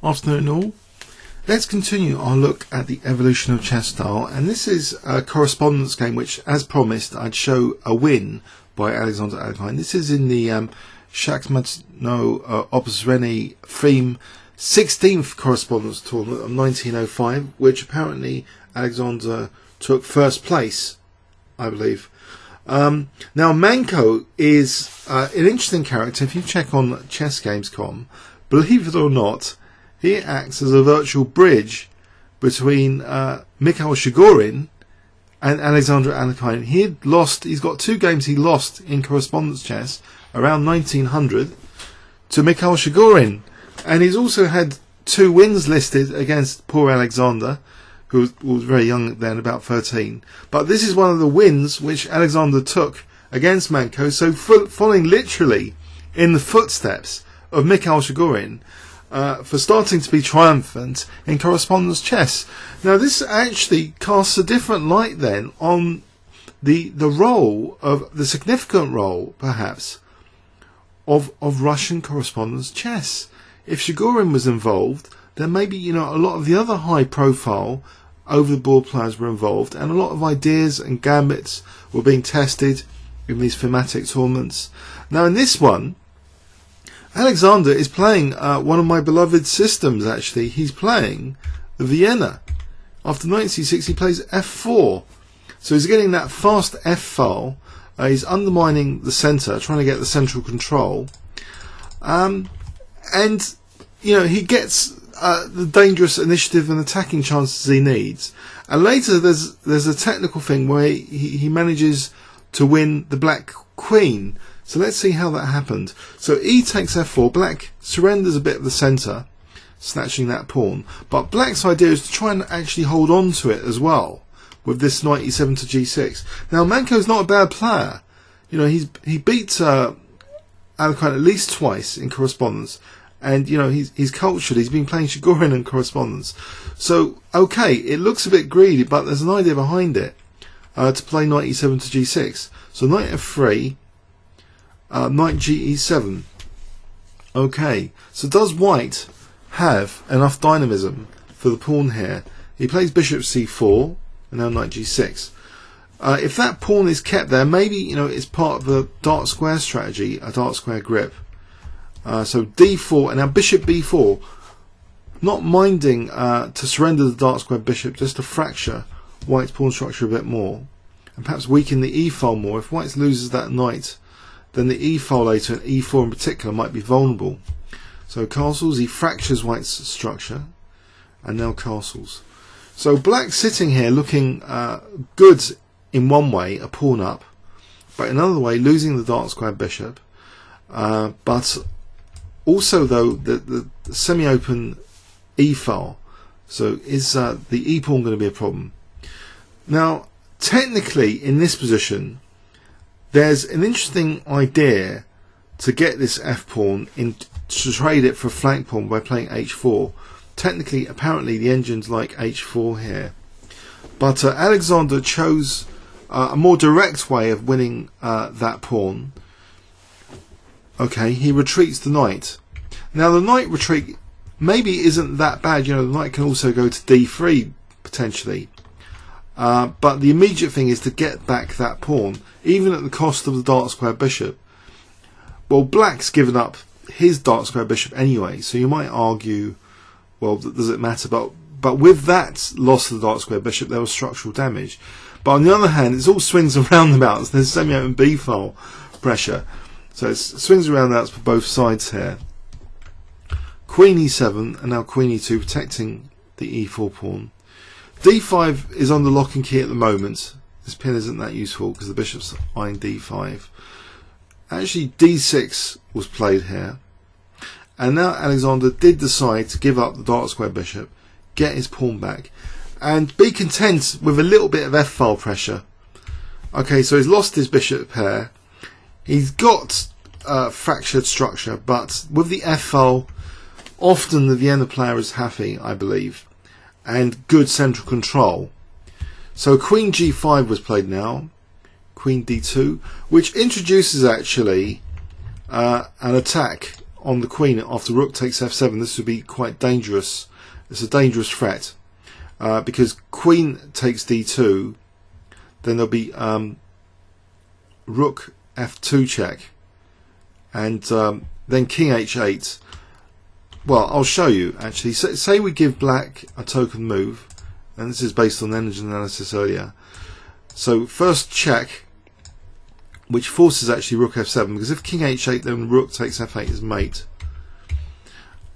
Afternoon all. Let's continue our look at the evolution of chess style, and this is a correspondence game which, as promised, I'd show a win by Alexander Alekhine. This is in the Shakhmatnoe Obozrenie FIM 16th correspondence tournament of 1905, which apparently Alexander took first place, I believe. Now Manko is an interesting character. If you check on chessgames.com, believe it or not, he acts as a virtual bridge between Qxh6 and Alexander Alekhine. He's got 2 games he lost in correspondence chess around 1900 to Qxh6, and he's also had 2 wins listed against poor Alexander, who was very young then, about 13. But this is one of the wins which Alexander took against Manko, so following literally in the footsteps of Qxh6, for starting to be triumphant in correspondence chess. Now this actually casts a different light then on the role of the significant role perhaps of Russian correspondence chess. If Qxh was involved, then maybe a lot of the other high profile over the board players were involved, and a lot of ideas and gambits were being tested in these thematic tournaments. Now in this one, Alexander is playing one of my beloved systems. Actually, he's playing the Vienna. After knight c6, he plays f4. So he's getting that fast f file. He's undermining the centre, trying to get the central control. And he gets the dangerous initiative and attacking chances he needs. And later, there's a technical thing where he manages to win the black queen. So let's see how that happened. So e takes f4, black surrenders a bit of the centre, snatching that pawn. But black's idea is to try and actually hold on to it as well, with this knight e7 to g6. Now Manko's not a bad player. He beat Alekhine at least twice in correspondence, and he's cultured. He's been playing Qxh in correspondence. So okay, it looks a bit greedy, but there's an idea behind it to play knight e7 to g6. So knight f3. Knight ge7. Okay, so does white have enough dynamism for the pawn here? He plays bishop c4 and now knight g6. If that pawn is kept there, maybe it's part of the dark square strategy, a dark square grip. So d4 and now bishop b4, not minding to surrender the dark square bishop, just to fracture white's pawn structure a bit more, and perhaps weaken the e file more. If white loses that knight, then the e file later, and e4 in particular, might be vulnerable. So castles, he fractures white's structure, and now castles. So black's sitting here looking good in one way, a pawn up, but in another way losing the dark square bishop. But also though the semi-open e file. So is the e pawn going to be a problem? Now technically in this position, there's an interesting idea to get this f pawn in, to trade it for a flank pawn by playing h4. Technically, apparently, the engine's like h4 here, but Alexander chose a more direct way of winning that pawn. Okay, he retreats the knight. Now the knight retreat maybe isn't that bad. The knight can also go to d3 potentially. But the immediate thing is to get back that pawn, even at the cost of the dark square bishop. Well, black's given up his dark square bishop anyway, so you might argue, well, does it matter? But with that loss of the dark square bishop, there was structural damage. But on the other hand, it's all swings and roundabouts. There's semi-open b file pressure, so it's swings and roundabouts for both sides here. Queen e7 and now queen e2, protecting the e4 pawn. d5 is under lock and key at the moment. This pin isn't that useful because the bishop's eyeing d5. Actually d6 was played here, and now Alexander did decide to give up the dark square bishop, get his pawn back, and be content with a little bit of f file pressure. Okay, so he's lost his bishop pair, he's got fractured structure, but with the f file often the Vienna player is happy, I believe, and good central control. So queen g5 was played now, queen d2, which introduces actually an attack on the queen after rook takes f7, this would be quite dangerous. It's a dangerous threat because queen takes d2, then there'll be rook f2 check, and then king h8. Well, I'll show you actually. Say we give black a token move, and this is based on energy analysis earlier. So first check, which forces actually rook f7, because if king h8 then rook takes f8 as mate.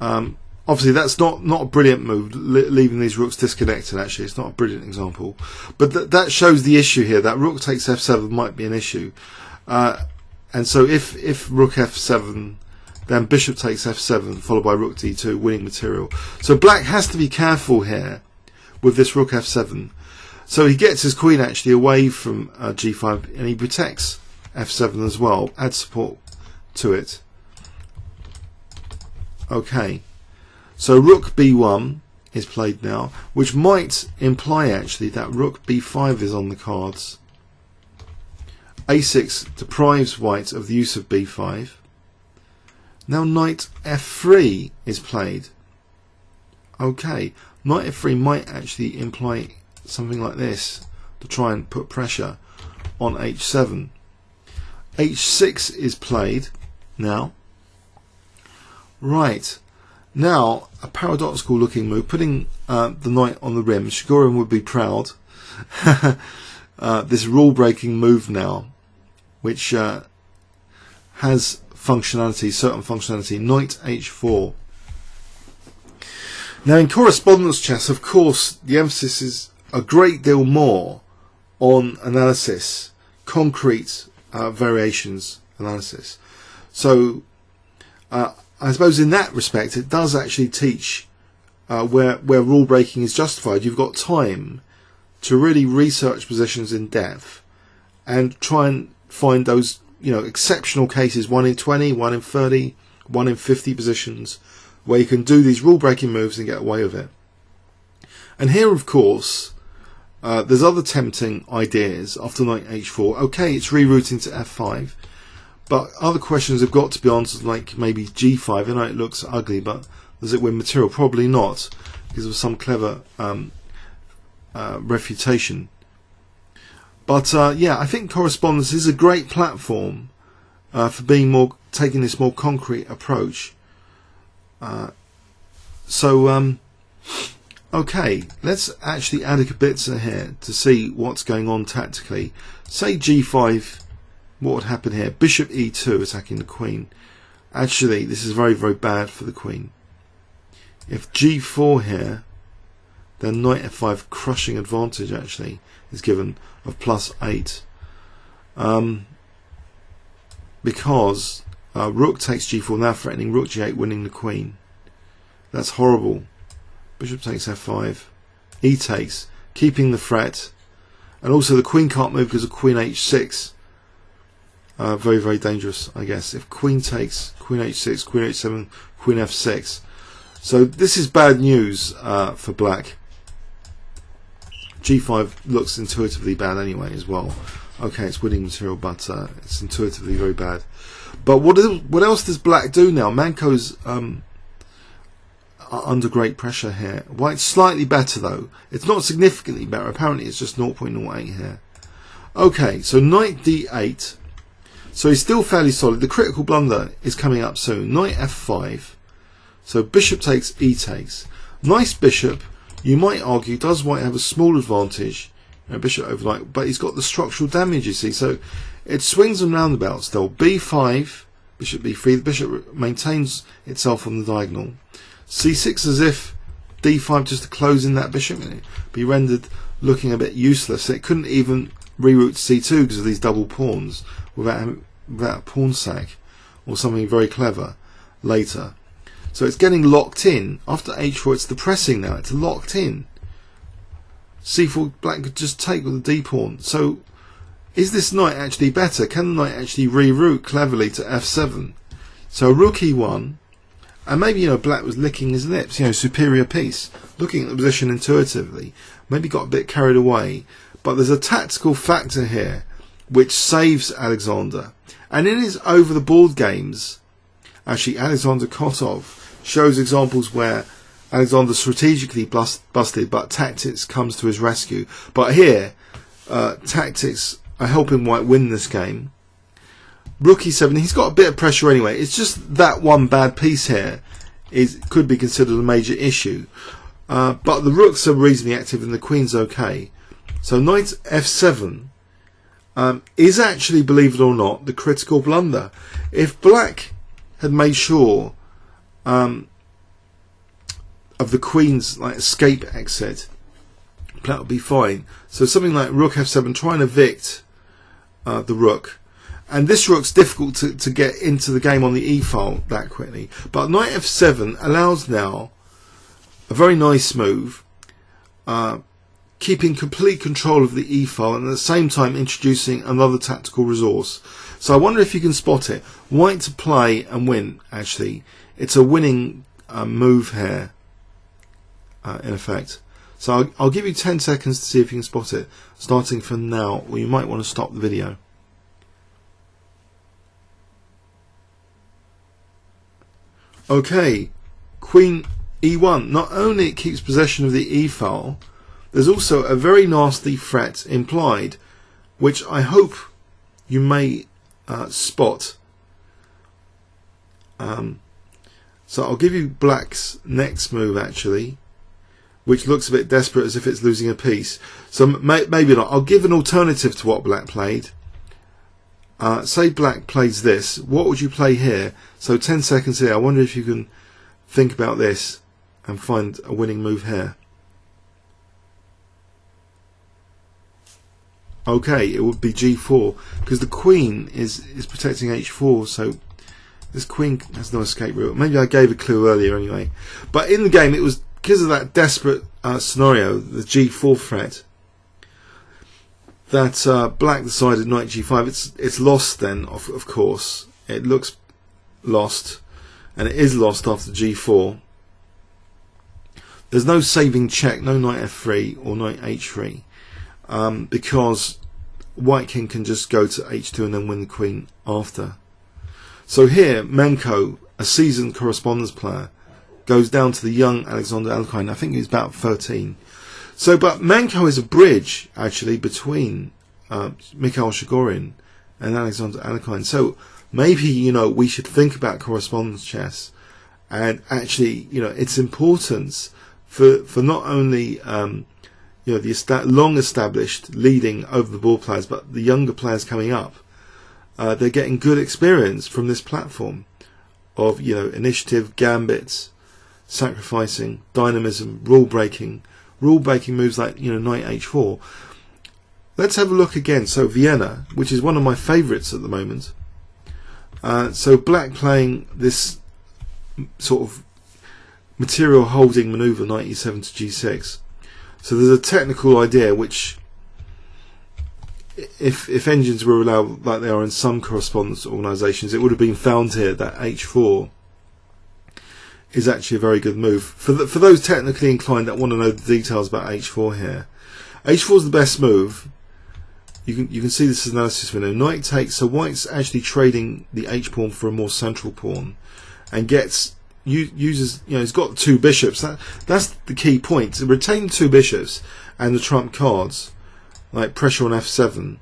Obviously that's not a brilliant move, leaving these rooks disconnected. Actually, it's not a brilliant example, but that shows the issue here, that rook takes f7 might be an issue. And so if rook f7, then bishop takes f7 followed by rook d2, winning material. So black has to be careful here with this rook f7. So he gets his queen actually away from g5, and he protects f7 as well, adds support to it. Okay, so rook b1 is played now, which might imply actually that rook b5 is on the cards. a6 deprives white of the use of b5. Now knight f3 is played. Okay, knight f3 might actually imply something like this to try and put pressure on h7. h6 is played now. Right, now a paradoxical looking move, putting the knight on the rim. Shakhmatnoe would be proud. This rule breaking move now, which has functionality, certain functionality. Knight h4. Now in correspondence chess, of course, the emphasis is a great deal more on analysis, concrete variations analysis. So I suppose in that respect it does actually teach where rule breaking is justified. You've got time to really research positions in depth and try and find those, you know, exceptional cases, 1 in 20, 1 in 30, 1 in 50 positions where you can do these rule breaking moves and get away with it. And here of course there's other tempting ideas after knight h4. Okay, it's rerouting to f5, but other questions have got to be answered, like maybe g5. I know it looks ugly, but does it win material? Probably not, because of some clever refutation. But yeah, I think correspondence is a great platform for being taking this more concrete approach. Okay, let's actually add a bit here to see what's going on tactically. Say g5, what would happen here? Bishop e2 attacking the queen. Actually, this is very, very bad for the queen. If g4 here, then knight f5 crushing advantage actually is given of +8. Because rook takes g4, now threatening rook g8, winning the queen. That's horrible. Bishop takes f5, e takes, keeping the threat, and also the queen can't move because of queen h6. Very, very dangerous, I guess. If queen takes, queen h6, queen h7, queen f6. So this is bad news for black. g5 looks intuitively bad anyway as well. Okay, it's winning material, but it's intuitively very bad. But what else does black do now? Manko's under great pressure here. White's slightly better though. It's not significantly better. Apparently it's just 0.08 here. Okay, so knight d8. So he's still fairly solid. The critical blunder is coming up soon. Knight f5. So bishop takes, e takes. Nice bishop. You might argue, does white have a small advantage? Bishop over knight, but he's got the structural damage, you see. So it swings and roundabouts still. b5, bishop b3. The bishop maintains itself on the diagonal. c6 as if d5 just to close in that bishop. It'd be rendered looking a bit useless. It couldn't even reroute to c2 because of these double pawns without a pawn sack or something very clever later. So it's getting locked in. After h4 it's depressing now. It's locked in. c4 black could just take with the d pawn. So is this knight actually better? Can the knight actually reroute cleverly to f7? So rook e1, and maybe, you know, black was licking his lips, you know, superior piece, looking at the position intuitively, maybe got a bit carried away. But there's a tactical factor here which saves Alexander. And in his over the board games, actually Alexander Kotov shows examples where Alexander strategically busted, but tactics comes to his rescue. But here, tactics are helping White win this game. Rook e7, he's got a bit of pressure anyway. It's just that one bad piece here could be considered a major issue. But the rooks are reasonably active and the queen's okay. So knight f7 is actually, believe it or not, the critical blunder. If black had made sure of the queen's escape exit, that would be fine. So something like rook f7, trying to evict the rook. And this rook's difficult to get into the game on the e file that quickly. But knight f7 allows now a very nice move, keeping complete control of the e file and at the same time introducing another tactical resource. So I wonder if you can spot it. White to play and win, actually. It's a winning move here, in effect. So I'll give you 10 seconds to see if you can spot it, starting from now, or you might want to stop the video. Okay, queen e1. Not only it keeps possession of the e file, there's also a very nasty threat implied, which I hope you may spot. So I'll give you black's next move, actually, which looks a bit desperate, as if it's losing a piece. So maybe not. I'll give an alternative to what black played. Say black plays this. What would you play here? So 10 seconds here. I wonder if you can think about this and find a winning move here. Okay, it would be g4, because the queen is protecting h4, so this queen has no escape route. Maybe I gave a clue earlier anyway. But in the game, it was because of that desperate scenario, the g4 threat, that black decided knight g5. It's lost then, of course. It looks lost, and it is lost after g4. There's no saving check, no knight f3 or knight h3, because white king can just go to h2 and then win the queen after. So here, Manko, a seasoned correspondence player, goes down to the young Alexander Alekhine. I think he's about 13. So, but Manko is a bridge, actually, between Mikhail Chigorin and Alexander Alekhine. So maybe, we should think about correspondence chess and actually, its importance for not only, the long-established leading over the board players, but the younger players coming up. They're getting good experience from this platform of, initiative, gambits, sacrificing, dynamism, rule-breaking moves like, knight h4. Let's have a look again. So Vienna, which is one of my favourites at the moment. So black playing this sort of material holding manoeuvre, knight e7 to g6. So there's a technical idea which, if engines were allowed like they are in some correspondence organisations, it would have been found here that h4 is actually a very good move. For those technically inclined that want to know the details about h4 here, h4 is the best move. You can see this analysis window. Knight takes, so white's actually trading the h pawn for a more central pawn, and uses he's got two bishops. That's the key point. To retain two bishops and the trump cards, like pressure on f7,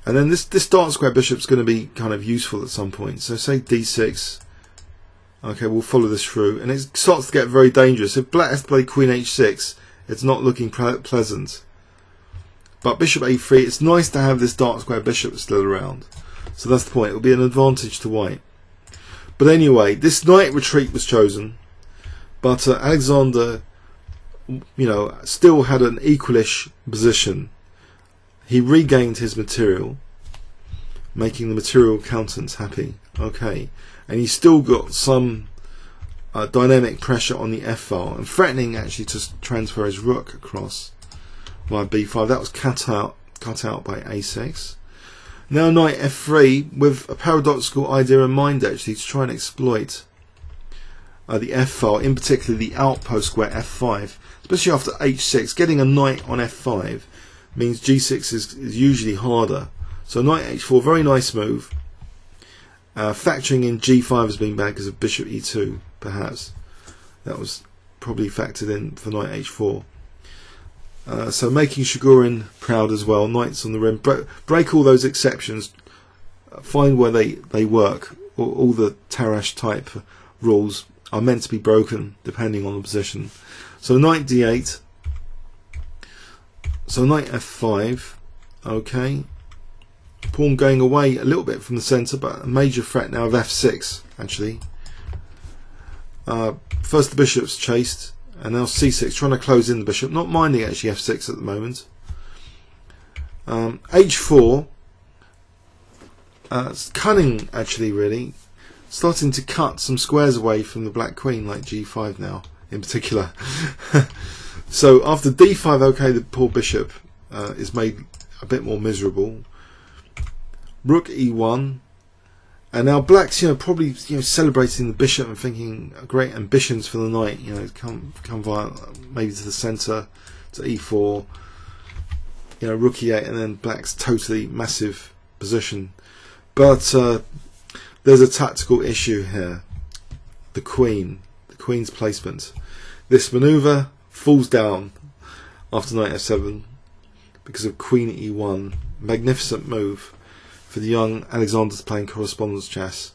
and then this dark square bishop's going to be kind of useful at some point. So say d6. Okay, we'll follow this through, and it starts to get very dangerous. If black has to play queen h6, it's not looking pleasant. But bishop a3, it's nice to have this dark square bishop still around. So that's the point. It will be an advantage to white. But anyway, this knight retreat was chosen, but Alexander, still had an equalish position. He regained his material, making the material accountants happy. Okay, and he's still got some dynamic pressure on the f file, and threatening actually to transfer his rook across via b5. That was cut out by a6. Now knight f3, with a paradoxical idea in mind, actually, to try and exploit the f file, in particular the outpost square f5, especially after h6. Getting a knight on f5 means g6 is usually harder. So knight h4, very nice move, Factoring in g5 as being bad because of bishop e2, perhaps. That was probably factored in for knight h4. So making Shakhmatnoe proud as well. Knights on the rim. Break all those exceptions. Find where they work. All the Tarrasch type rules are meant to be broken depending on the position. So knight d8. So knight f5. Okay. Pawn going away a little bit from the centre, but a major threat now of f6 actually. First the bishop's chased, and now c6, trying to close in the bishop, not minding actually f6 at the moment. h4, it's cunning actually, really, starting to cut some squares away from the black queen, like g5 now in particular. So after d5, okay, the poor bishop is made a bit more miserable. Rook e1, and now black's probably celebrating the bishop and thinking great ambitions for the knight, come via maybe to the centre to e4, rook e8, and then black's totally massive position. But there's a tactical issue here. The queen's placement. This manoeuvre falls down after knight f7 because of queen e1. Magnificent move for the young Alexander's playing correspondence chess.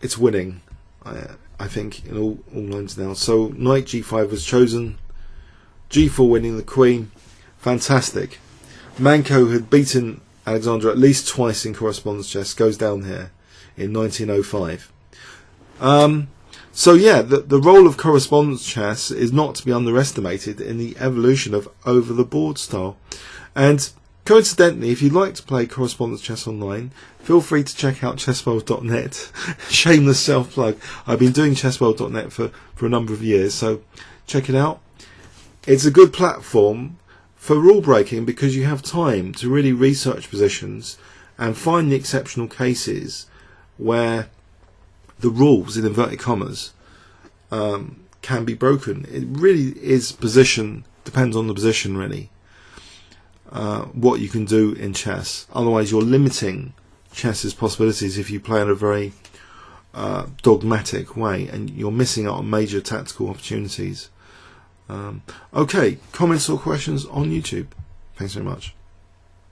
It's winning, I think, in all lines now. So knight g5 was chosen, g4 winning the queen. Fantastic. Manko had beaten Alexander at least twice in correspondence chess, goes down here in 1905. So yeah, the role of correspondence chess is not to be underestimated in the evolution of over-the-board style. And coincidentally, if you'd like to play correspondence chess online, feel free to check out chessworld.net. Shameless self-plug. I've been doing chessworld.net for a number of years, so check it out. It's a good platform for rule breaking because you have time to really research positions and find the exceptional cases where the rules, in inverted commas, can be broken. It really is depends on the position really. What you can do in chess. Otherwise you're limiting chess's possibilities if you play in a very dogmatic way, and you're missing out on major tactical opportunities. Okay, comments or questions on YouTube. Thanks very much.